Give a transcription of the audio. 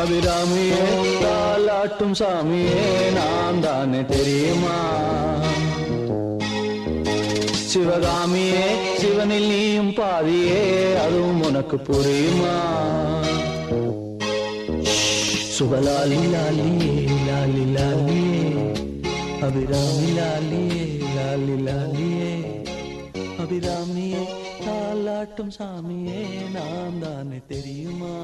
அபிராமியே தாலாட்டும் சாமியே நான் தானே தெரியுமா? சிவகாமியே சிவனில் நீயும் பாதியே அதுவும் உனக்கு புரியுமா? சுபலாலி லாலியே லாலி லாலியே அபிராமி லாலியே லாலி லாலியே அபிராமியே தாலாட்டும் சாமியே நான் தானே தெரியுமா?